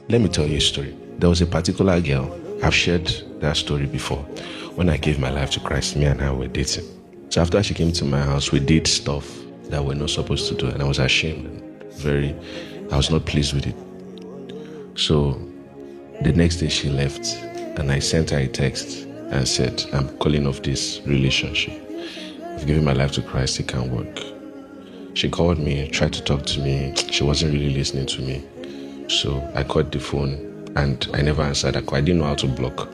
Let me tell you a story. There was a particular girl, I've shared that story before. When I gave my life to Christ, me and her were dating. So after she came to my house, we did stuff that we're not supposed to do, and I was ashamed and I was not pleased with it. So the next day she left, and I sent her a text and said, I'm calling off this relationship. I've given my life to Christ, it can't work. She called me, tried to talk to me. She wasn't really listening to me. So I called the phone and I never answered her call. I didn't know how to block.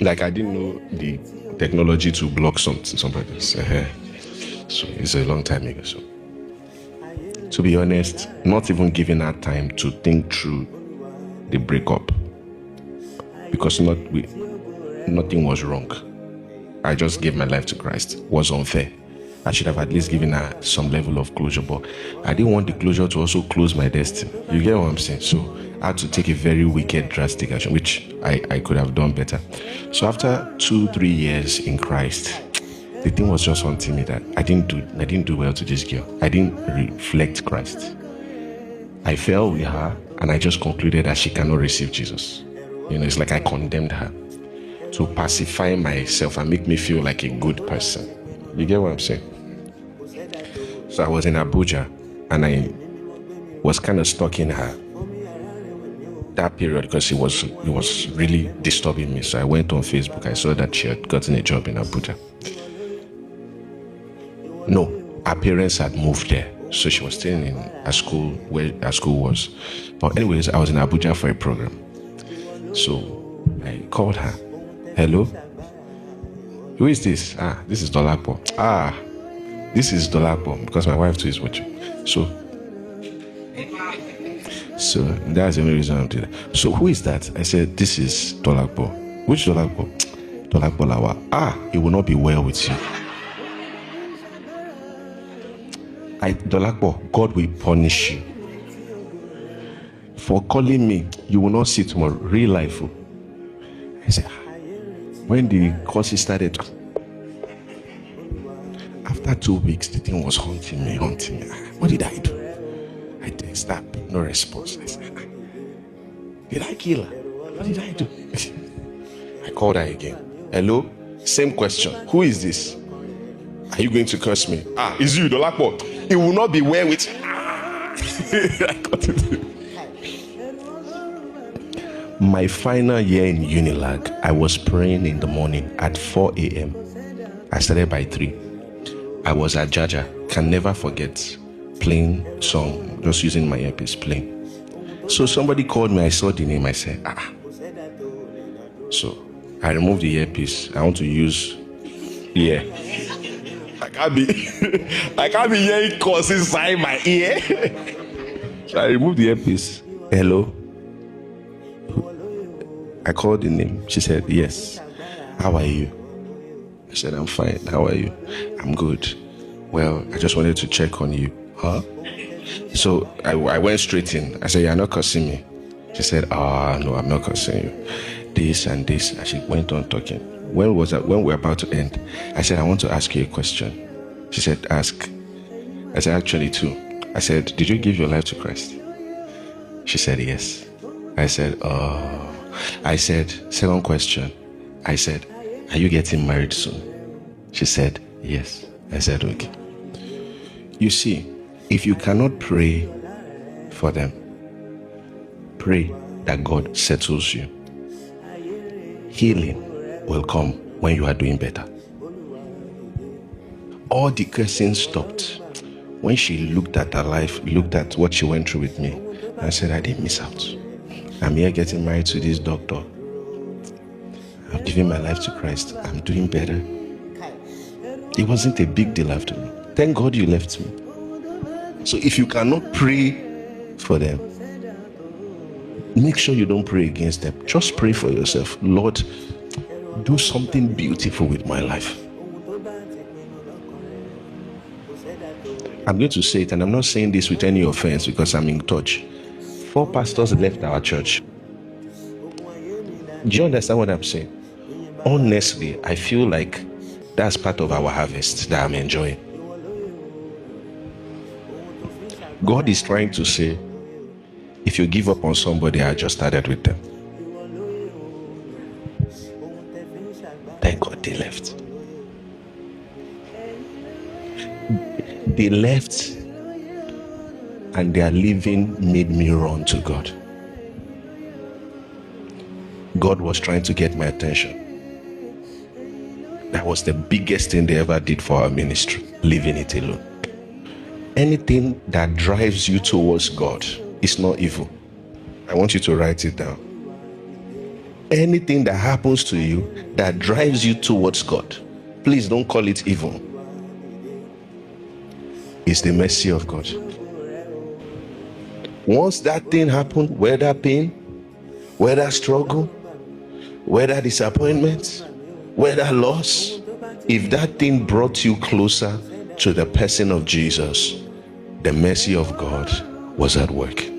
Like I didn't know the technology to block somebody else. So it's a long time ago. So to be honest, not even giving her time to think through the breakup, because nothing was wrong. I just gave my life to Christ. It was unfair. I should have at least given her some level of closure, but I didn't want the closure to also close my destiny. You get what I'm saying? So I had to take a very wicked, drastic action, which I could have done better. So after 2-3 years in Christ, the thing was just haunting me that I didn't do well to this girl. I didn't reflect Christ. I fell with her, and I just concluded that she cannot receive Jesus. It's like I condemned her to pacify myself and make me feel like a good person. You get what I'm saying? So I was in Abuja, and I was kind of stalking her that period because it was really disturbing me. So I went on Facebook. I saw that she had gotten a job in Abuja. No, her parents had moved there, so she was staying in a school where her school was. But anyways, I was in Abuja for a program. So I called her. Hello? Who is this? This is Dolapo. This is Dolapo, because my wife too is watching. So that's the only reason I'm doing that. So who is that? I said, this is Dolapo. Which Dolapo? Dolapo Lawal. It will not be well with you. Dolapo, God will punish you for calling me. You will not see tomorrow. Real life. I said, when the courses started, after 2 weeks, the thing was haunting me. What did I do? I text her, no response. I said, did I kill her? What did I do? I called her again. Hello? Same question. Who is this? Are you going to curse me? It's you, Dolapo. It will not be well with you. I got it. My final year in Unilag, I was praying in the morning at 4 a.m. I started by 3. I was at Jaja. Can never forget playing song, just using my earpiece playing. So somebody called me. I saw the name. I said, So I removed the earpiece. I want to use ear. I can't be hearing calls inside my ear. So I removed the earpiece. Hello. I called the name. She said, yes. How are you? I said, I'm fine. How are you? I'm good. Well, I just wanted to check on you. Huh? So I went straight in. I said, you're not cursing me. She said, no, I'm not cursing you. This and this. And she went on talking. When we're about to end, I said, I want to ask you a question. She said, ask. I said, actually 2. I said, did you give your life to Christ? She said, yes. I said, I said, second question. I said, are you getting married soon? She said, yes. I said, okay. You see, if you cannot pray for them, pray that God settles you. Healing will come when you are doing better. All the cursing stopped when she looked at her life, looked at what she went through with me, and said, I didn't miss out. I'm here getting married to this doctor. I'm giving my life to Christ. I'm doing better. It wasn't a big deal after all. Thank God you left me. So if you cannot pray for them, make sure you don't pray against them. Just pray for yourself. Lord, do something beautiful with my life. I'm going to say it, and I'm not saying this with any offense because I'm in touch. 4 pastors left our church. Do you understand what I'm saying? Honestly, I feel like that's part of our harvest that I'm enjoying. God is trying to say, if if you give up on somebody, I just started with them. Thank God they left. They left, and their living made me run to God. God was trying to get my attention. That was the biggest thing they ever did for our ministry, leaving it alone. Anything that drives you towards God is not evil. I want you to write it down. Anything that happens to you that drives you towards God, please don't call it evil. It's the mercy of God. Once that thing happened, whether pain, whether struggle, whether disappointment, whether loss, if that thing brought you closer to the person of Jesus, the mercy of God was at work.